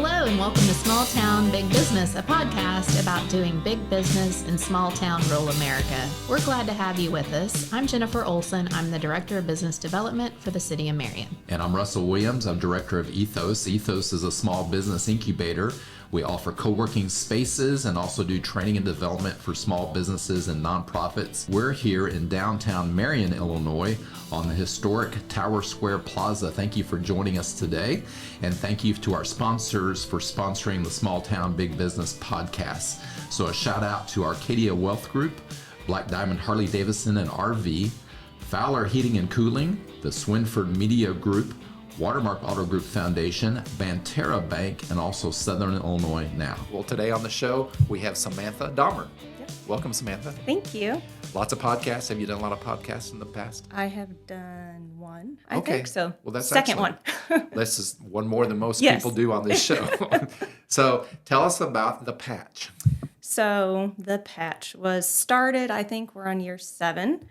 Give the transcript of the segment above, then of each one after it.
Hello and welcome to Small Town Big Business, a podcast about doing big business in small town rural America. We're glad to have you with us. I'm Jennifer Olson. I'm the Director of Business Development for the City of Marion. And I'm Russell Williams. I'm Director of Ethos. Ethos is a small business incubator. We offer co-working spaces and also do training and development for small businesses and nonprofits. We're here in downtown Marion, Illinois on the historic Tower Square Plaza. Thank you for joining us today. And thank you to our sponsors for sponsoring the Small Town Big Business podcast. So a shout out to Arcadia Wealth Group, Black Diamond Harley Davidson and RV, Fowler Heating and Cooling, the Swinford Media Group, Watermark Auto Group Foundation, Banterra Bank, and also Southern Illinois Now. Well, today on the show, we have Samantha Dahmer. Yep. Welcome, Samantha. Thank you. Lots of podcasts. Have you done a lot of podcasts in the past? I have done one. I Okay. think so. Well, that's second excellent. one. This is one more than most Yes. people do on this show. So tell us about the patch. So the patch was started, I think we're on year 7.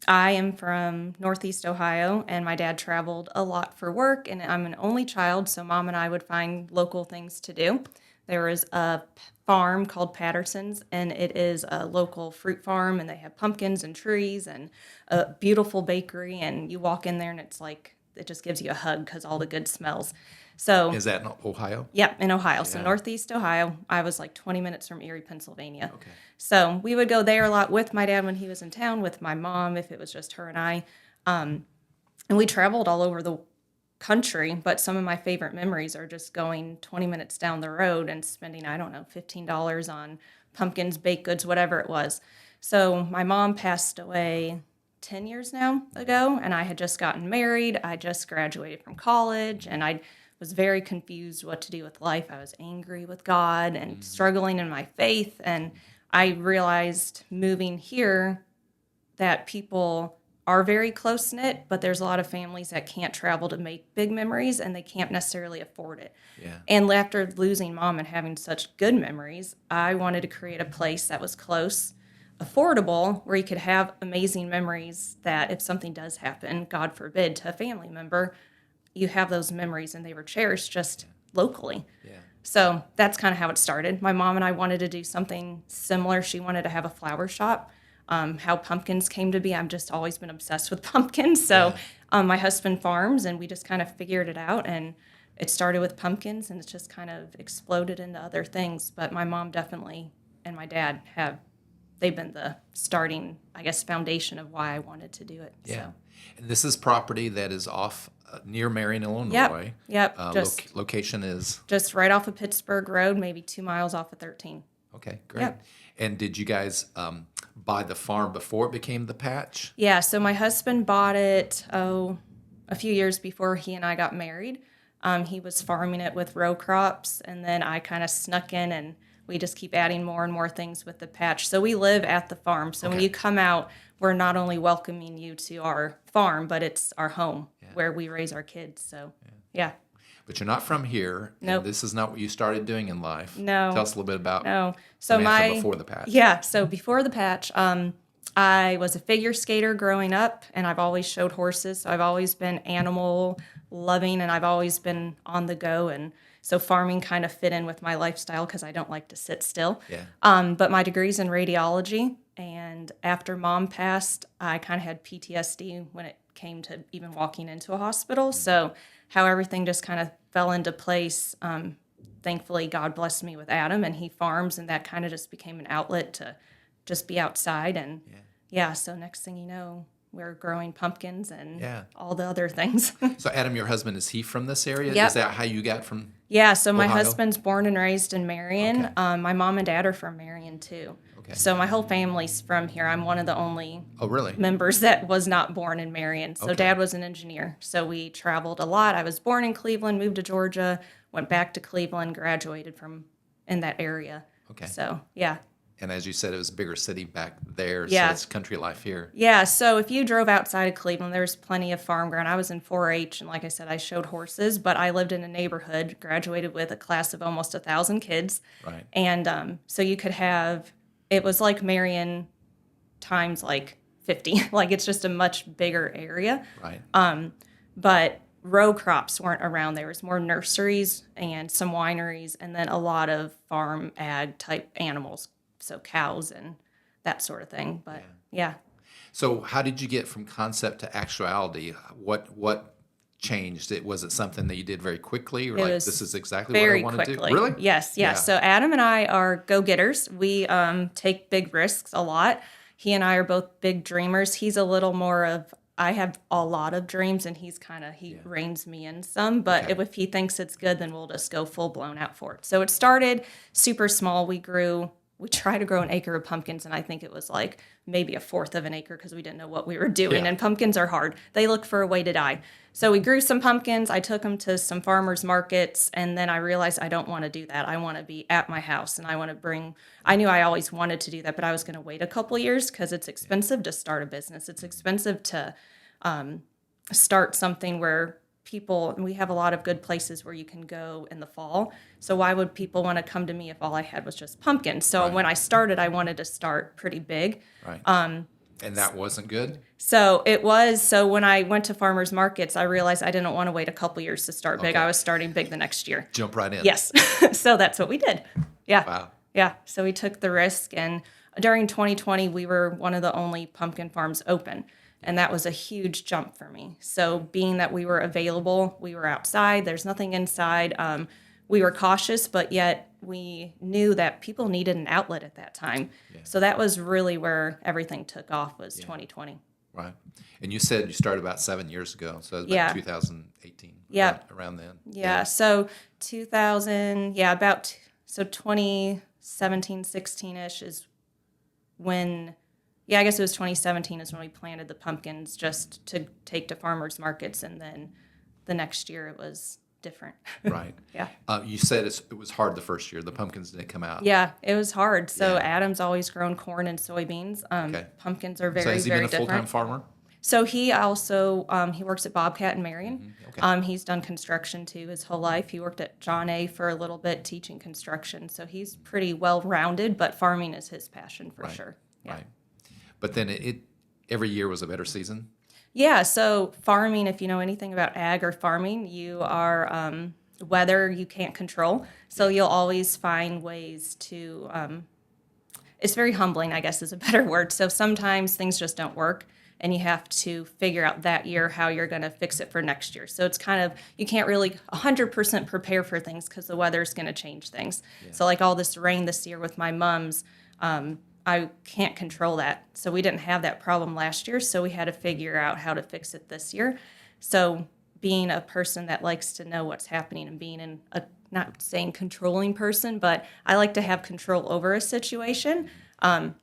I am from Northeast Ohio, and my dad traveled a lot for work, and I'm an only child, so Mom and I would find local things to do. There was a farm called Patterson's, and it is a local fruit farm, and they have pumpkins and trees and a beautiful bakery, and you walk in there, and it's like, it just gives you a hug because all the good smells. So Is that in Ohio? Yep, in Ohio. So Yeah. Northeast Ohio. I was like 20 minutes from Erie, Pennsylvania. Okay. So we would go there a lot with my dad when he was in town, with my mom if it was just her and I. And we traveled all over the country, but some of my favorite memories are just going 20 minutes down the road and spending, I don't know, $15 on pumpkins, baked goods, whatever it was. So my mom passed away 10 years now ago, and I had just gotten married. I just graduated from college, and I was very confused what to do with life. I was angry with God and struggling in my faith. And I realized moving here that people are very close-knit, but there's a lot of families that can't travel to make big memories, and they can't necessarily afford it. Yeah. And after losing Mom and having such good memories, I wanted to create a place that was close, affordable, where you could have amazing memories that if something does happen, God forbid, to a family member, you have those memories and they were cherished just locally. Yeah. So that's kind of how it started. My mom and I wanted to do something similar. She wanted to have a flower shop. How pumpkins came to be, I've just always been obsessed with pumpkins. So my husband farms, and we just kind of figured it out. And it started with pumpkins, and it's just kind of exploded into other things. But my mom definitely and my dad they've been the starting, I guess, foundation of why I wanted to do it. Yeah. So. And this is property that is off near Marion, Illinois. Yep. Location is? Just right off of Pittsburgh Road, maybe 2 miles off of 13. Okay, great. Yep. And did you guys buy the farm before it became the patch? Yeah, so my husband bought it, a few years before he and I got married. He was farming it with row crops, and then I kind of snuck in, and we just keep adding more and more things with the patch. So we live at the farm. So when you come out, we're not only welcoming you to our farm, but it's our home where we raise our kids. So, yeah. But you're not from here. Nope. And this is not what you started doing in life. No. Tell us a little bit about So Samantha before the patch. Yeah, so before the patch, I was a figure skater growing up, and I've always showed horses. So I've always been animal loving, and I've always been on the go. And so farming kind of fit in with my lifestyle because I don't like to sit still. Yeah. But my degree's in radiology, and after Mom passed, I kind of had PTSD when it came to even walking into a hospital. So how everything just kind of fell into place. Thankfully, God blessed me with Adam, and he farms, and that kind of just became an outlet to just be outside. And so next thing you know, we're growing pumpkins and all the other things. So Adam, your husband, is he from this area? Yep. Is that how you got from Yeah, so my Ohio? husband's born and raised in Marion. Okay. My mom and dad are from Marion, too. Okay. So my whole family's from here. I'm one of the only really? members that was not born in Marion. So Okay. Dad was an engineer. So we traveled a lot. I was born in Cleveland, moved to Georgia, went back to Cleveland, graduated from in that area. Okay. So, yeah. And as you said, it was a bigger city back there, Yeah. so it's country life here. Yeah, so if you drove outside of Cleveland, there's plenty of farm ground. I was in 4-H, and like I said, I showed horses, but I lived in a neighborhood, graduated with a class of almost 1,000 kids. Right. And so you could have, it was like Marion times like 50. Like it's just a much bigger area. Right. But row crops weren't around. There was more nurseries and some wineries, and then a lot of farm ag type animals, so cows and that sort of thing. But yeah. So how did you get from concept to actuality? What changed? Was it something that you did very quickly, or It like was this is exactly very what I want to do? quickly. Really? Yes, yeah. So Adam and I are go-getters. We take big risks a lot. He and I are both big dreamers. He's a little more of, I have a lot of dreams, and he reins me in some. But if he thinks it's good, then we'll just go full blown out for it. So it started super small. We tried to grow an acre of pumpkins, and I think it was like maybe a fourth of an acre because we didn't know what we were doing. Yeah. And pumpkins are hard. They look for a way to die. So we grew some pumpkins. I took them to some farmers markets, and then I realized I don't want to do that. I want to be at my house, and I knew I always wanted to do that, but I was going to wait a couple years because it's expensive to start a business. It's expensive to start something where we have a lot of good places where you can go in the fall. So why would people want to come to me if all I had was just pumpkins? So when I started, I wanted to start pretty big. Right. And that wasn't good? So it was. So when I went to farmers markets, I realized I didn't want to wait a couple years to start big. I was starting big the next year. Jump right in. Yes. So that's what we did. Yeah. Wow. Yeah. So we took the risk. And during 2020, we were one of the only pumpkin farms open. And that was a huge jump for me. So being that we were available, we were outside, there's nothing inside. We were cautious, but yet we knew that people needed an outlet at that time. Yeah. So that was really where everything took off, was 2020. Right. And you said you started about 7 years ago. So it was about 2018. Yeah. Right around then. Yeah. So 2017, 16-ish is when... Yeah, I guess it was 2017 is when we planted the pumpkins just to take to farmers markets, and then the next year it was different. Right. Yeah. You said it was hard the first year. The pumpkins didn't come out. Yeah, it was hard. So Adam's always grown corn and soybeans. Pumpkins are very, so has he very been a different. full-time farmer? So he also he works at Bobcat in Marion. Mm-hmm. Okay. He's done construction too his whole life. He worked at John A. for a little bit teaching construction. So he's pretty well-rounded, but farming is his passion for sure. Yeah. Right. But then it every year was a better season? Yeah, so farming, if you know anything about ag or farming, you are weather you can't control. So you'll always find ways to, it's very humbling, I guess is a better word. So sometimes things just don't work, and you have to figure out that year how you're going to fix it for next year. So it's kind of, you can't really 100% prepare for things because the weather's going to change things. Yeah. So like all this rain this year with my mums, I can't control that. So we didn't have that problem last year, so we had to figure out how to fix it this year. So being a person that likes to know what's happening and being in a, not saying controlling person, but I like to have control over a situation.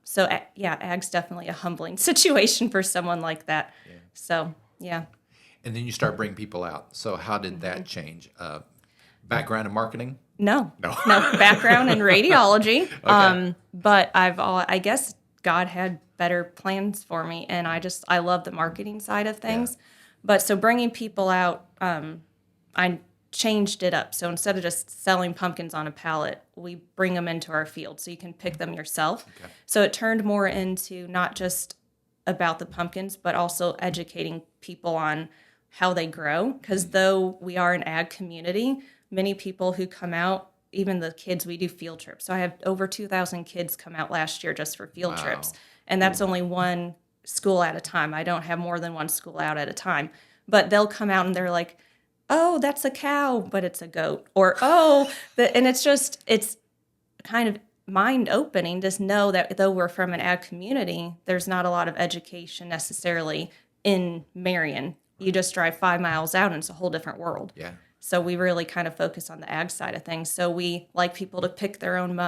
So ag's definitely a humbling situation for someone like that. Yeah. So, yeah. And then you start bringing people out. So how did that change? Background in marketing? No, background in radiology. Okay. But I guess God had better plans for me, and I love the marketing side of things. Yeah. But so bringing people out, I changed it up. So instead of just selling pumpkins on a pallet, we bring them into our field so you can pick them yourself. Okay. So it turned more into not just about the pumpkins, but also educating people on how they grow. Because though we are an ag community, many people who come out, even the kids, we do field trips. So I have over 2,000 kids come out last year just for field trips. And that's only one school at a time. I don't have more than one school out at a time. But they'll come out and they're like, oh, that's a cow, but it's a goat. Or, and it's kind of mind-opening to know that though we're from an ag community, there's not a lot of education necessarily in Marion. You just drive 5 miles out and it's a whole different world. Yeah. So we really kind of focus on the ag side of things. So we like people to pick their own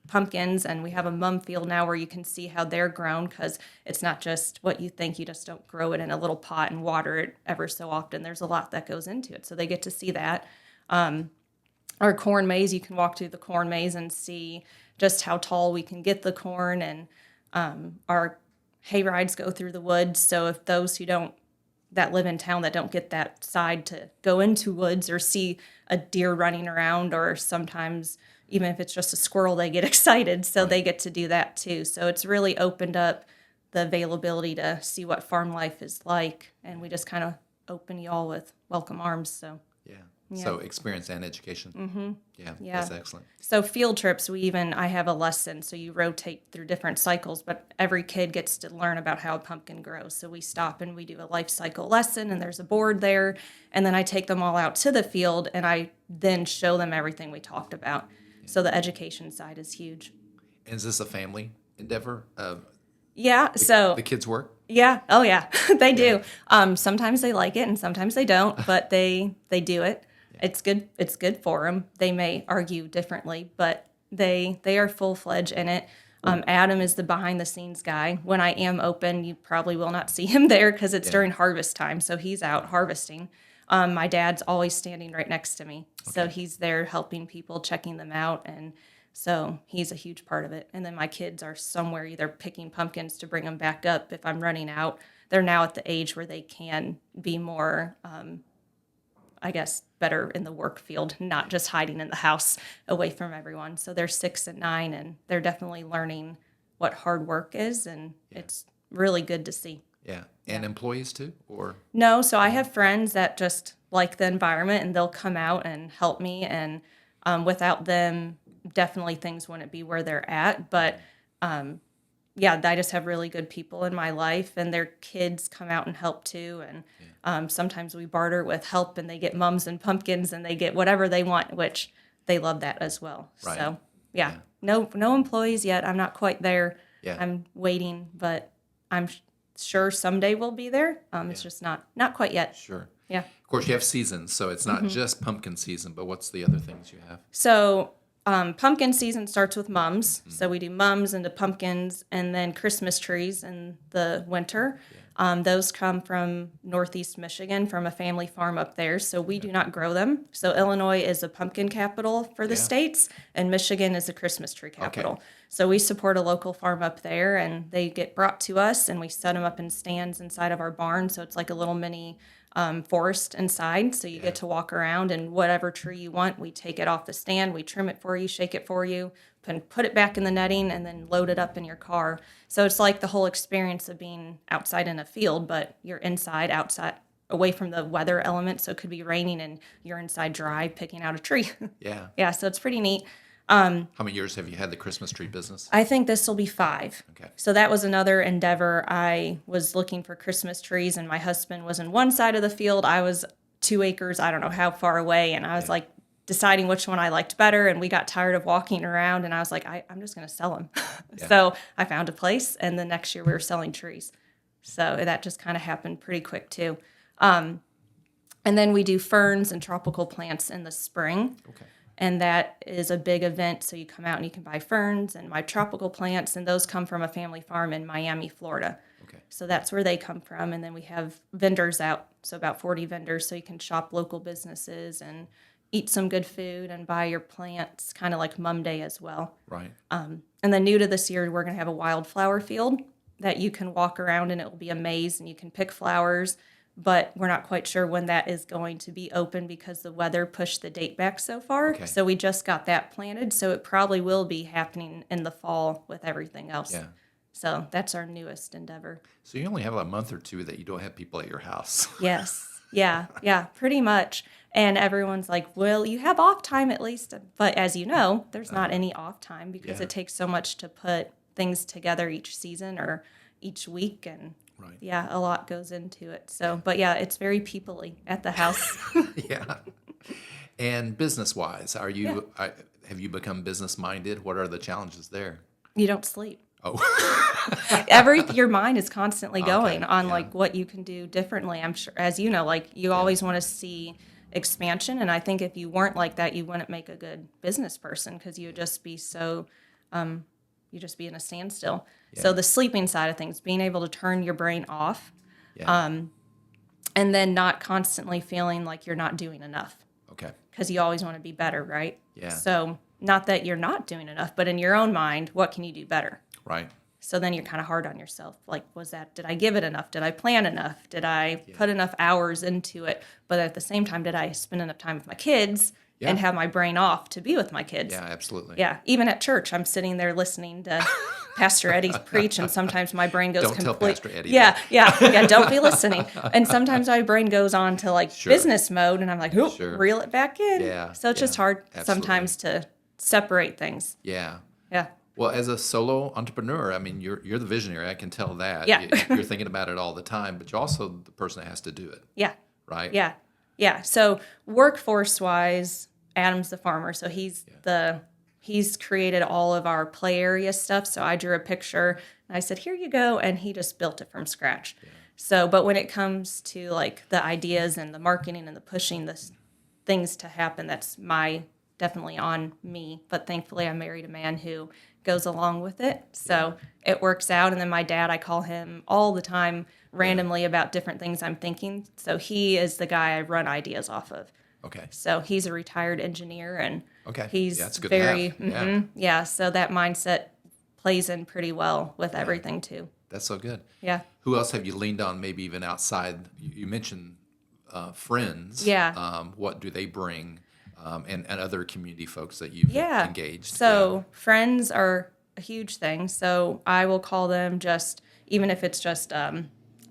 pumpkins, and we have a mum field now where you can see how they're grown, because it's not just what you think. You just don't grow it in a little pot and water it ever so often. There's a lot that goes into it. So they get to see that. Our corn maze, you can walk through the corn maze and see just how tall we can get the corn, and our hay rides go through the woods. So if those that live in town that don't get that side to go into woods or see a deer running around, or sometimes even if it's just a squirrel, they get excited. So they get to do that too. So it's really opened up the availability to see what farm life is like. And we just kind of open you all with welcome arms. So Yeah. Yeah. So experience and education. Mm-hmm. Yeah, Yeah. that's excellent. So field trips, I have a lesson, so you rotate through different cycles, but every kid gets to learn about how a pumpkin grows. So we stop and we do a life cycle lesson, and there's a board there, and then I take them all out to the field, and I then show them everything we talked about. So the education side is huge. And is this a family endeavor? Yeah, so The kids work? yeah, oh yeah, they do. Sometimes they like it, and sometimes they don't, but they do it. It's good. It's good for them. They may argue differently, but they are full-fledged in it. Adam is the behind-the-scenes guy. When I am open, you probably will not see him there because it's during harvest time, so he's out harvesting. My dad's always standing right next to me, so he's there helping people, checking them out, and so he's a huge part of it. And then my kids are somewhere either picking pumpkins to bring them back up if I'm running out. They're now at the age where they can be more I guess, better in the work field, not just hiding in the house away from everyone. So they're 6 and 9, and they're definitely learning what hard work is, and it's really good to see. Yeah. And employees too? Or No, so I have friends that just like the environment, and they'll come out and help me, and without them, definitely things wouldn't be where they're at. But yeah, I just have really good people in my life, and their kids come out and help too. And sometimes we barter with help, and they get mums and pumpkins, and they get whatever they want, which they love that as well. Right. So yeah, no employees yet. I'm not quite there. Yeah. I'm waiting, but I'm sure someday we'll be there. It's just not quite yet. Sure. Yeah. Of course, you have seasons, so it's not just pumpkin season, but what's the other things you have? So pumpkin season starts with mums. So we do mums into pumpkins, and then Christmas trees in the winter. Those come from Northeast Michigan, from a family farm up there. So we do not grow them. So Illinois is a pumpkin capital for the states, and Michigan is a Christmas tree capital. Okay. So we support a local farm up there, and they get brought to us, and we set them up in stands inside of our barn. So it's like a little mini forest inside. So you get to walk around, and whatever tree you want, we take it off the stand, we trim it for you, shake it for you, put it back in the netting, and then load it up in your car. So it's like the whole experience of being outside in a field, but you're inside, outside, away from the weather element. So it could be raining and you're inside dry picking out a tree. Yeah. Yeah, so it's pretty neat. How many years have you had the Christmas tree business? I think this will be 5. Okay. So that was another endeavor. I was looking for Christmas trees, and my husband was in one side of the field. I was 2 acres, I don't know how far away, and I was like deciding which one I liked better, and we got tired of walking around, and I was like, I'm just going to sell them. So I found a place, and the next year we were selling trees. So that just kind of happened pretty quick too. And then we do ferns and tropical plants in the spring. Okay. And that is a big event. So you come out and you can buy ferns and my tropical plants, and those come from a family farm in Miami, Florida. Okay. So that's where they come from. And then we have vendors out, so about 40 vendors, so you can shop local businesses and eat some good food and buy your plants, kind of like Mum Day as well. Right. And then new to this year, we're going to have a wildflower field that you can walk around, and it will be a maze, and you can pick flowers. But we're not quite sure when that is going to be open because the weather pushed the date back so far. Okay. So we just got that planted. So it probably will be happening in the fall with everything else. Yeah. So that's our newest endeavor. So you only have a month or two that you don't have people at your house. Yes. Yeah. Yeah, pretty much. And everyone's like, well, you have off time at least. But as you know, there's not any off time because it takes so much to put things together each season or each week. And Right. yeah, a lot goes into it. So, but yeah, it's very people-y at the house. Yeah. And business-wise, have you become business-minded? What are the challenges there? You don't sleep. Oh. Your mind is constantly going on like what you can do differently. I'm sure, as you know, like you always want to see expansion. And I think if you weren't like that, you wouldn't make a good business person because you would just be so, you just be in a standstill. Yeah. So the sleeping side of things, being able to turn your brain off, and then not constantly feeling like you're not doing enough. Okay. Because you always want to be better, right? Yeah. So not that you're not doing enough, but in your own mind, what can you do better? Right. So then you're kind of hard on yourself. Like, did I give it enough? Did I plan enough? Did I put enough hours into it? But at the same time, did I spend enough time with my kids and have my brain off to be with my kids? Yeah, absolutely. Yeah. Even at church, I'm sitting there listening to Pastor Eddie's preach, and sometimes my brain goes Don't tell Pastor Eddie Yeah, that. yeah. Don't be listening. And sometimes my brain goes on to like business mode, and I'm like, reel it back in. Yeah, So it's just hard sometimes to separate things. Yeah. Yeah. Well, as a solo entrepreneur, I mean, you're the visionary. I can tell that. Yeah. You're thinking about it all the time, but you're also the person that has to do it. Yeah. Right? Yeah. Yeah. So workforce wise, Adam's the farmer. So he's created all of our play area stuff. So I drew a picture and I said, here you go. And he just built it from scratch. Yeah. So, but when it comes to like the ideas and the marketing and the pushing the things to happen, that's definitely on me. But thankfully I married a man who goes along with it. So it works out. And then my dad, I call him all the time randomly about different things I'm thinking. So he is the guy I run ideas off of. Okay. So he's a retired engineer, and he's that's good very, to have. So that mindset plays in pretty well with everything too. That's so good. Yeah. Who else have you leaned on, maybe even outside? You mentioned friends. Yeah. What do they bring? And other community folks that you've engaged. So friends are a huge thing. So I will call them even if it's just, I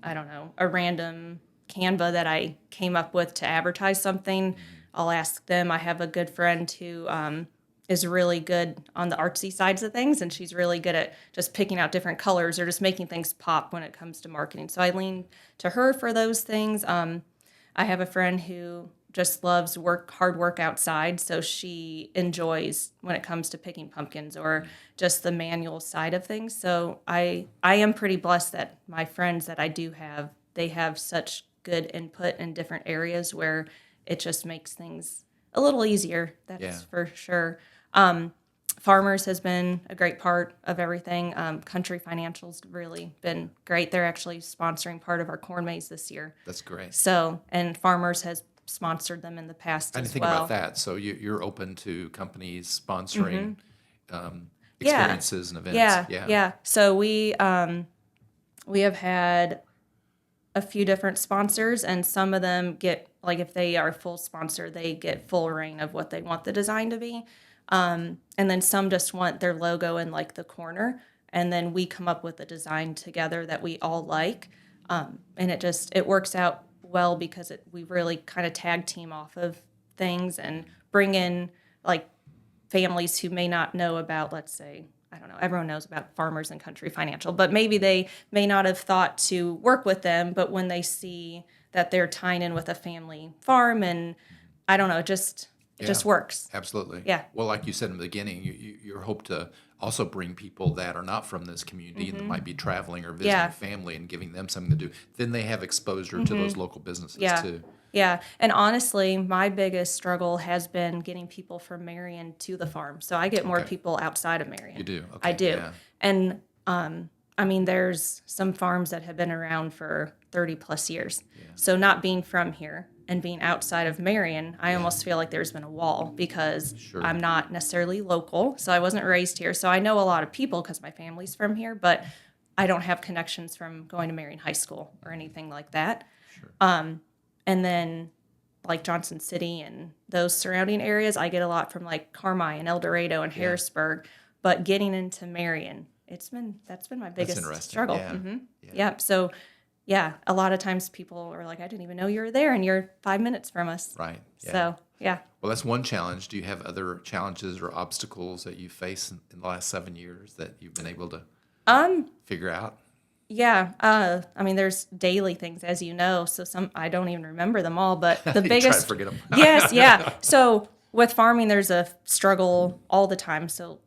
don't know, a random Canva that I came up with to advertise something. I'll ask them. I have a good friend who is really good on the artsy sides of things, and she's really good at just picking out different colors or just making things pop when it comes to marketing. So I lean to her for those things. I have a friend who just loves hard work outside, so she enjoys when it comes to picking pumpkins or just the manual side of things. So I am pretty blessed that my friends that I do have, they have such good input in different areas where it just makes things a little easier. That's for sure. Farmers has been a great part of everything. Country Financial's really been great. They're actually sponsoring part of our corn maze this year. That's great. So, and Farmers has sponsored them in the past as well. I didn't think about that. So you're open to companies sponsoring experiences and events. Yeah. So we have had a few different sponsors, and some of them get, like if they are a full sponsor, they get full reign of what they want the design to be. And then some just want their logo in like the corner, and then we come up with a design together that we all like. And it works out well because we really kind of tag team off of things and bring in like families who may not know about, let's say, I don't know, everyone knows about Farmers and Country Financial, but maybe they may not have thought to work with them, but when they see that they're tying in with a family farm, and I don't know, it just works. Absolutely. Yeah. Well, like you said in the beginning, you hope to also bring people that are not from this community and that might be traveling or visiting family and giving them something to do. Then they have exposure to those local businesses too. Yeah. And honestly, my biggest struggle has been getting people from Marion to the farm. So I get more people outside of Marion. You do? Okay. I do. Yeah. And I mean, there's some farms that have been around for 30 plus years. Yeah. So not being from here and being outside of Marion, I almost feel like there's been a wall because I'm not necessarily local. So I wasn't raised here. So I know a lot of people because my family's from here, but I don't have connections from going to Marion High School or anything like that. Sure. And then like Johnson City and those surrounding areas, I get a lot from like Carmi and El Dorado and Harrisburg. But getting into Marion, that's been my biggest struggle. Yeah. Mm-hmm. Yeah. So a lot of times people are like, I didn't even know you were there, and you're 5 minutes from us. Right. Yeah. So yeah. Well, that's one challenge. Do you have other challenges or obstacles that you face in the last 7 years that you've been able to figure out? Yeah. I mean, there's daily things, as you know, so I don't even remember them all, but the biggest. Try to forget them. Yes. Yeah. So with farming, there's a struggle all the time. So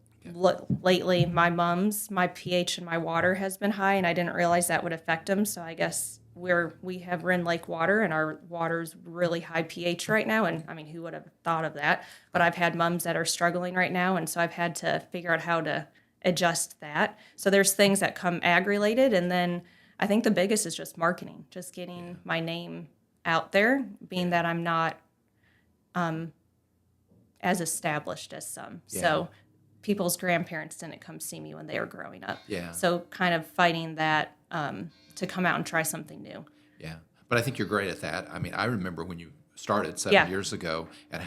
lately, my pH in my water has been high, and I didn't realize that would affect them. So I guess we have Wren Lake water, and our water's really high pH right now. And I mean, who would have thought of that? But I've had mums that are struggling right now, and so I've had to figure out how to adjust that. So there's things that come ag-related, and then I think the biggest is just marketing, just getting my name out there, being that I'm not as established as some. So people's grandparents didn't come see me when they were growing up. Yeah. So kind of fighting that to come out and try something new. Yeah. But I think you're great at that. I mean, I remember when you started 7 Yeah. years ago, and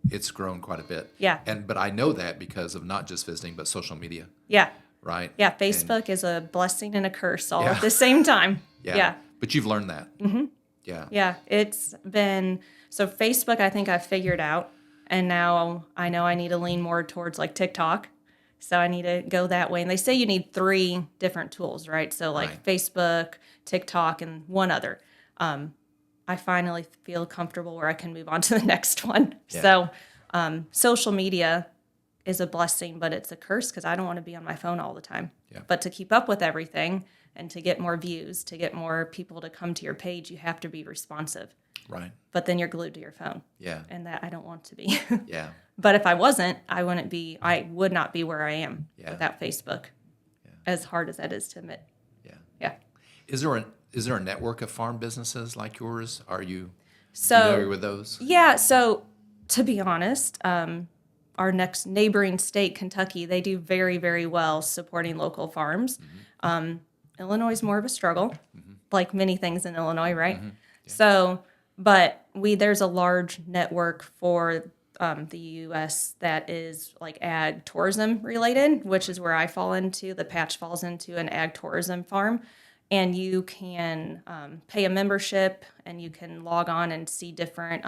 it's grown quite a bit. Yeah. But I know that because of not just visiting, but social media, Yeah. right? Yeah. Facebook is a blessing and a curse all Yeah. at the same time. Yeah. Yeah. But you've learned that. Mm-hmm. Yeah. Yeah. It's been, so Facebook, I think I've figured out. And now I know I need to lean more towards like TikTok. So I need to go that way. And they say you need 3 different tools, right? So like Right. Facebook, TikTok, and one other. I finally feel comfortable where I can move on to the next one. Yeah. So social media is a blessing, but it's a curse because I don't want to be on my phone all the time. Yeah. But to keep up with everything and to get more views, to get more people to come to your page, you have to be responsive. Right. But then you're glued to your phone. Yeah. And that I don't want to be. Yeah. But if I wasn't, I would not be where I am Yeah. without Facebook. Yeah. As hard as that is to admit. Yeah. Yeah. Is there a network of farm businesses like yours? Are you So familiar with those? yeah, so to be honest, our next neighboring state, Kentucky, they do very, very well supporting local farms. Illinois is more of a struggle, like many things in Illinois, right? Yeah. So, but there's a large network for the U.S. that is like ag tourism related, which is where I fall into. The patch falls into an ag tourism farm. And you can pay a membership and you can log on and see different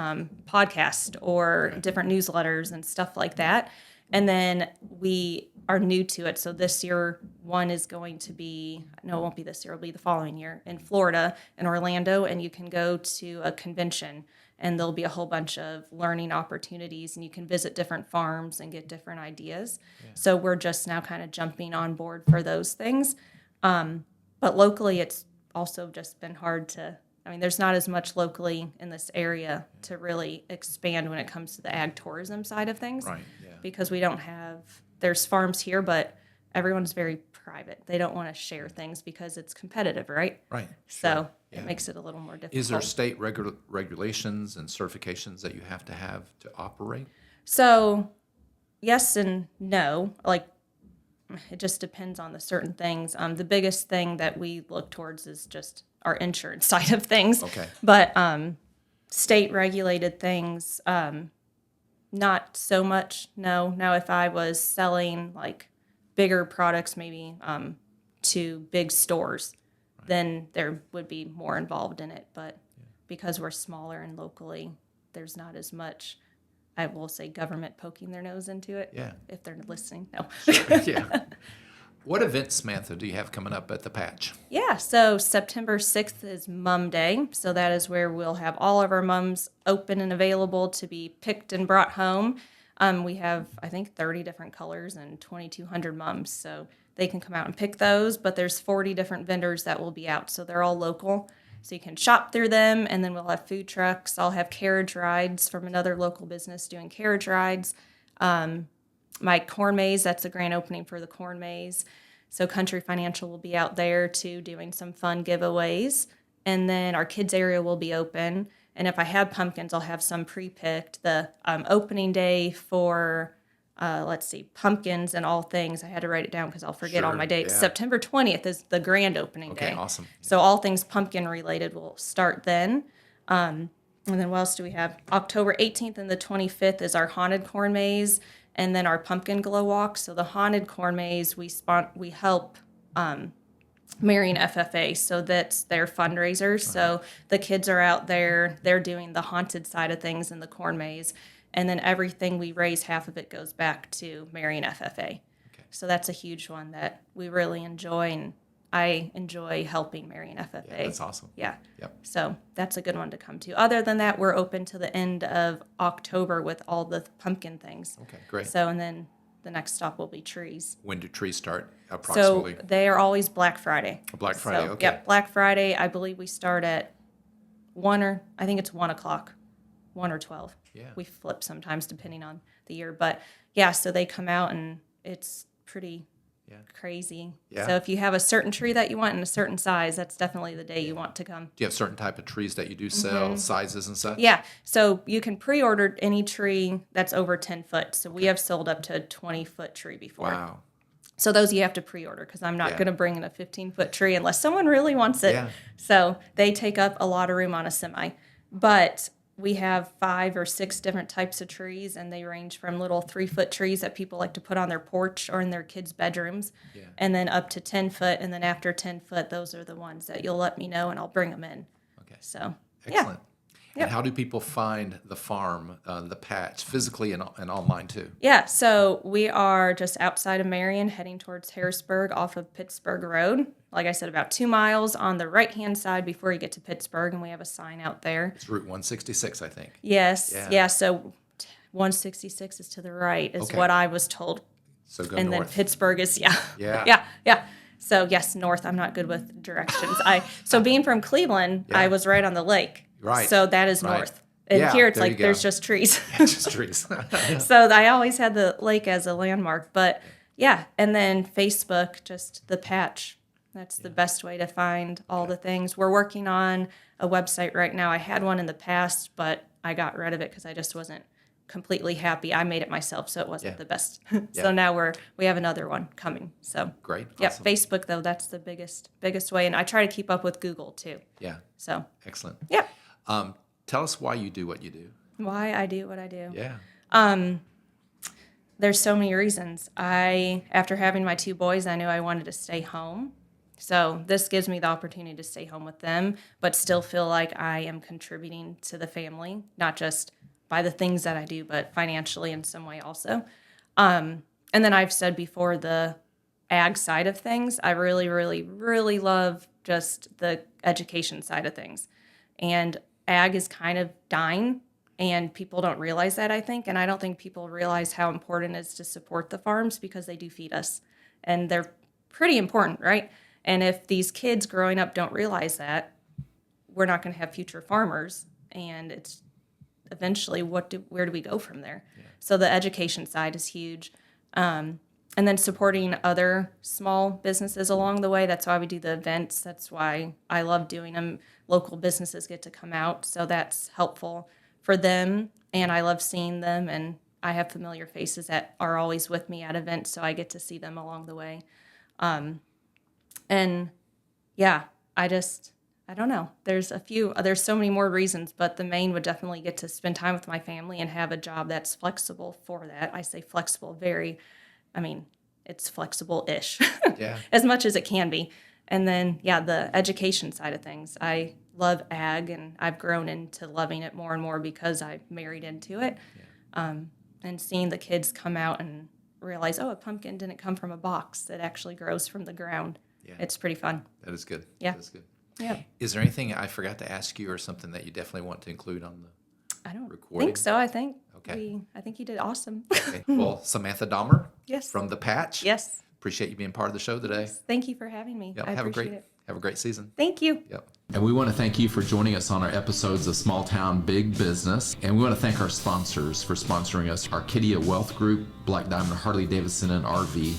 podcasts or different newsletters and stuff like that. And then we are new to it. So this year, one is going to be, no, it won't be this year, it'll be the following year in Florida, in Orlando. And you can go to a convention and there'll be a whole bunch of learning opportunities and you can visit different farms and get different ideas. Yeah. So we're just now kind of jumping on board for those things. But locally, it's also just been hard there's not as much locally in this area to really expand when it comes to the ag tourism side of things. Right, yeah. Because we don't there's farms here, but everyone's very private. They don't want to share things because it's competitive, right? Right. So Yeah. it makes it a little more difficult. Is there state regulations and certifications that you have to operate? So yes and no. Like, it just depends on the certain things. The biggest thing that we look towards is just our insurance side of things. Okay. But state regulated things, not so much. No. Now, if I was selling like bigger products, maybe to big stores, then there would be more involved in it. But because we're smaller and locally, there's not as much, I will say, government poking their nose into it. Yeah. If they're listening. No. Yeah. What events, Samantha, do you have coming up at the Patch? Yeah, so September 6th is Mum Day. So that is where we'll have all of our mums open and available to be picked and brought home. We have, I think, 30 different colors and 2,200 mums. So they can come out and pick those. But there's 40 different vendors that will be out. So they're all local. So you can shop through them. And then we'll have food trucks. I'll have carriage rides from another local business doing carriage rides. My corn maze, that's a grand opening for the corn maze. So Country Financial will be out there too doing some fun giveaways. And then our kids area will be open. And if I have pumpkins, I'll have some pre-picked. The opening day for, pumpkins and all things, I had to write it down because I'll forget all my dates. Yeah. September 20th is the grand opening day. Okay, awesome. So all things pumpkin related will start then. And then what else do we have? October 18th and the 25th is our haunted corn maze. And then our pumpkin glow walk. So the haunted corn maze, we help Marion FFA. So that's their fundraiser. Uh-huh. So the kids are out there. They're doing the haunted side of things in the corn maze. And then everything we raise, half of it goes back to Marion FFA. Okay. So that's a huge one that we really enjoy. And I enjoy helping Marion FFA. Yeah, that's awesome. Yeah. Yep. So that's a good one to come to. Other than that, we're open to the end of October with all the pumpkin things. Okay, great. So, and then the next stop will be trees. When do trees start approximately? So they are always Black Friday. Black Friday, so, okay. Yep, Black Friday. I believe we start at 1 o'clock, 1 or 12. Yeah. We flip sometimes depending on the year. But yeah, so they come out and it's pretty crazy. Yeah. So if you have a certain tree that you want in a certain size, that's definitely the day you want to come. Do you have certain type of trees that you do sell, sizes and such? Yeah. So you can pre-order any tree that's over 10 foot. So we have sold up to a 20-foot tree before. Wow. So those you have to pre-order because I'm not Yeah. going to bring in a 15-foot tree unless someone really wants it. Yeah. So they take up a lot of room on a semi. But we have 5 or 6 different types of trees, and they range from little 3-foot trees that people like to put on their porch or in their kids' bedrooms, and then up to 10 foot. And then after 10 foot, those are the ones that you'll let me know, and I'll bring them in. Okay. So, Excellent. Yep. And how do people find the farm, the patch, physically and online too? Yeah, so we are just outside of Marion, heading towards Harrisburg off of Pittsburgh Road. Like I said, about 2 miles on the right-hand side before you get to Pittsburgh, and we have a sign out there. It's Route 166, I think. Yes, Yeah. so 166 is to the right, is Okay. what I was told. So go And north. then Pittsburgh is, Yeah. yeah. So yes, north. I'm not good with directions. So being from Cleveland, Yeah. I was right on the lake. Right. So that is Right. north. And Yeah, here it's there you like go. there's just trees. Just trees. So I always had the lake as a landmark. But yeah, and then Facebook, just the patch. That's the best way to find all the things. We're working on a website right now. I had one in the past, but I got rid of it because I just wasn't completely happy. I made it myself, so it wasn't Yeah. the best. Yeah. So now we have another one coming. So Great. yeah, Awesome. Facebook though, that's the biggest way, and I try to keep up with Google too. Yeah. So Excellent. yeah, Tell us why you do what you do. why I do what I do. Yeah. There's so many reasons. After having my 2 boys, I knew I wanted to stay home. So this gives me the opportunity to stay home with them, but still feel like I am contributing to the family, not just by the things that I do, but financially in some way also. And then I've said before, the ag side of things, I really, really, really love just the education side of things. And ag is kind of dying, and people don't realize that, I think. And I don't think people realize how important it is to support the farms because they do feed us. And they're pretty important, right? And if these kids growing up don't realize that, we're not going to have future farmers. And it's eventually, where do we go from there? Yeah. So the education side is huge. And then supporting other small businesses along the way. That's why we do the events. That's why I love doing them. Local businesses get to come out, so that's helpful for them. And I love seeing them. And I have familiar faces that are always with me at events, so I get to see them along the way. And yeah, I don't know. There's so many more reasons, but the main would definitely get to spend time with my family and have a job that's flexible for that. I say flexible, it's flexible-ish, Yeah. as much as it can be. And then, yeah, the education side of things. I love ag, and I've grown into loving it more and more because I married into it. Yeah. And seeing the kids come out and realize, oh, a pumpkin didn't come from a box. It actually grows from the ground. Yeah. It's pretty fun. That is good. Yeah. That is good. Yeah. Is there anything I forgot to ask you or something that you definitely want to include on the I don't recording? think so. I think Okay. I think you did awesome. Okay. Well, Samantha Dahmer Yes. from The Patch. Yes. Appreciate you being part of the show today. Thank you for having me. Yep. I Have appreciate it. a great season. Thank you. Yep. And we want to thank you for joining us on our episodes of Small Town Big Business. And we want to thank our sponsors for sponsoring us: Arcadia Wealth Group, Black Diamond Harley Davidson and RV,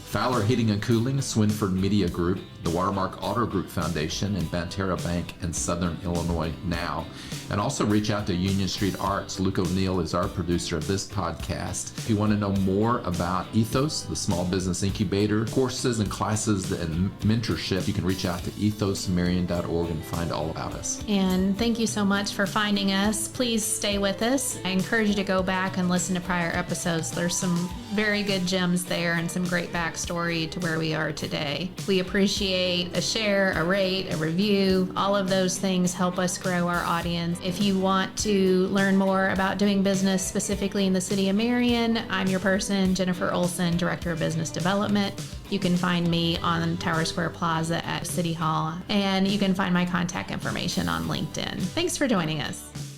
Fowler Heating and Cooling, Swinford Media Group, the Watermark Auto Group Foundation, and Banterra Bank in Southern Illinois Now. And also reach out to Union Street Arts. Luke O'Neill is our producer of this podcast. If you want to know more about Ethos, the small business incubator, courses and classes and mentorship, you can reach out to ethosmarion.org and find all about us. And thank you so much for finding us. Please stay with us. I encourage you to go back and listen to prior episodes. There's some very good gems there and some great backstory to where we are today. We appreciate a share, a rate, a review. All of those things help us grow our audience. If you want to learn more about doing business specifically in the city of Marion, I'm your person, Jennifer Olson, Director of Business Development. You can find me on Tower Square Plaza at City Hall, and you can find my contact information on LinkedIn. Thanks for joining us.